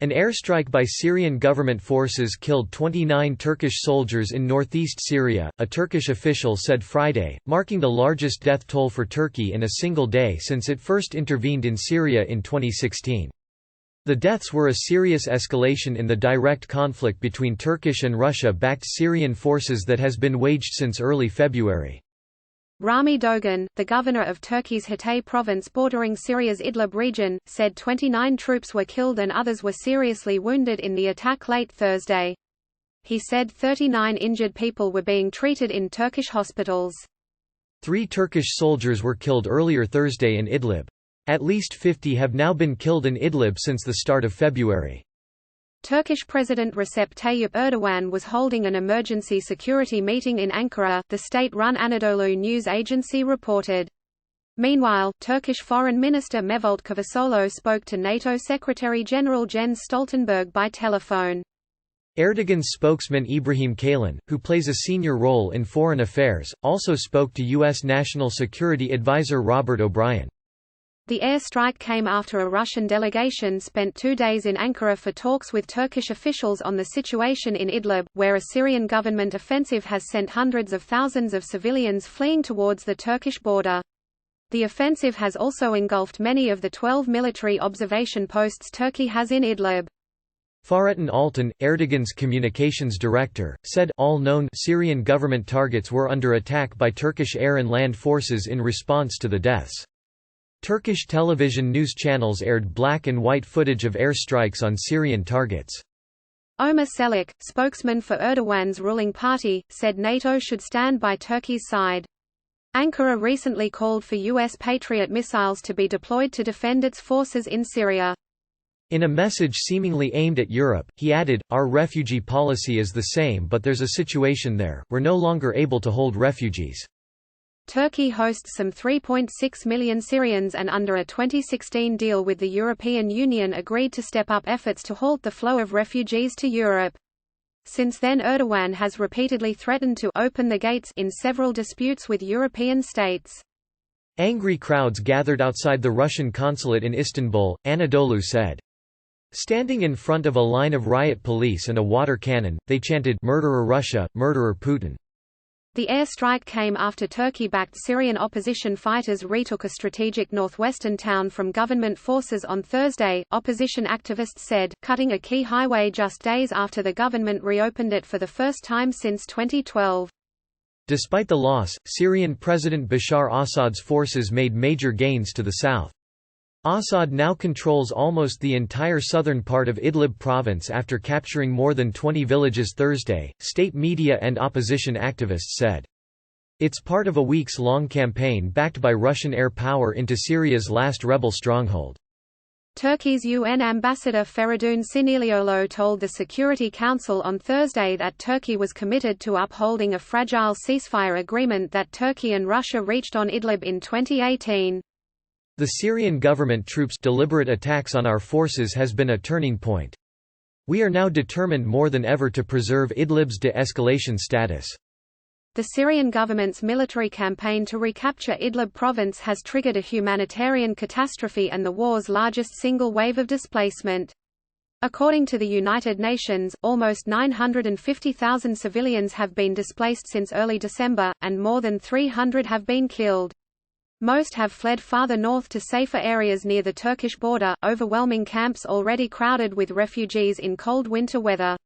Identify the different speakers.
Speaker 1: An airstrike by Syrian government forces killed 29 Turkish soldiers in northeast Syria, a Turkish official said Friday, marking the largest death toll for Turkey in a single day since it first intervened in Syria in 2016. The deaths were a serious escalation in the direct conflict between Turkish and Russia-backed Syrian forces that has been waged since early February.
Speaker 2: Rami Dogan, the governor of Turkey's Hatay province bordering Syria's Idlib region, said 29 troops were killed and others were seriously wounded in the attack late Thursday. He said 39 injured people were being treated in Turkish hospitals.
Speaker 1: 3 Turkish soldiers were killed earlier Thursday in Idlib. At least 50 have now been killed in Idlib since the start of February.
Speaker 2: Turkish President Recep Tayyip Erdogan was holding an emergency security meeting in Ankara, the state-run Anadolu news agency reported. Meanwhile, Turkish Foreign Minister Mevlut Cavusoglu spoke to NATO Secretary-General Jens Stoltenberg by telephone.
Speaker 1: Erdogan's spokesman Ibrahim Kalin, who plays a senior role in foreign affairs, also spoke to U.S. National Security Advisor Robert O'Brien.
Speaker 2: The airstrike came after a Russian delegation spent 2 days in Ankara for talks with Turkish officials on the situation in Idlib, where a Syrian government offensive has sent hundreds of thousands of civilians fleeing towards the Turkish border. The offensive has also engulfed many of the 12 military observation posts Turkey has in Idlib.
Speaker 1: Fahrettin Altan, Erdogan's communications director, said all known Syrian government targets were under attack by Turkish air and land forces in response to the deaths. Turkish television news channels aired black and white footage of airstrikes on Syrian targets.
Speaker 2: Ömer Çelik, spokesman for Erdogan's ruling party, said NATO should stand by Turkey's side. Ankara recently called for U.S. Patriot missiles to be deployed to defend its forces in Syria.
Speaker 1: In a message seemingly aimed at Europe, he added, "Our refugee policy is the same, but there's a situation there, we're no longer able to hold refugees."
Speaker 2: Turkey hosts some 3.6 million Syrians and under a 2016 deal with the European Union agreed to step up efforts to halt the flow of refugees to Europe. Since then Erdogan has repeatedly threatened to open the gates in several disputes with European states.
Speaker 1: Angry crowds gathered outside the Russian consulate in Istanbul, Anadolu said. Standing in front of a line of riot police and a water cannon, they chanted, "Murderer Russia, murderer Putin."
Speaker 2: The airstrike came after Turkey-backed Syrian opposition fighters retook a strategic northwestern town from government forces on Thursday, opposition activists said, cutting a key highway just days after the government reopened it for the first time since 2012.
Speaker 1: Despite the loss, Syrian President Bashar Assad's forces made major gains to the south. Assad now controls almost the entire southern part of Idlib province after capturing more than 20 villages Thursday, state media and opposition activists said. It's part of a weeks-long campaign backed by Russian air power into Syria's last rebel stronghold.
Speaker 2: Turkey's UN ambassador Feridun Sinirlioğlu told the Security Council on Thursday that Turkey was committed to upholding a fragile ceasefire agreement that Turkey and Russia reached on Idlib in 2018.
Speaker 1: The Syrian government troops' deliberate attacks on our forces has been a turning point. We are now determined more than ever to preserve Idlib's de-escalation status.
Speaker 2: The Syrian government's military campaign to recapture Idlib province has triggered a humanitarian catastrophe and the war's largest single wave of displacement. According to the United Nations, almost 950,000 civilians have been displaced since early December, and more than 300 have been killed. Most have fled farther north to safer areas near the Turkish border, overwhelming camps already crowded with refugees in cold winter weather.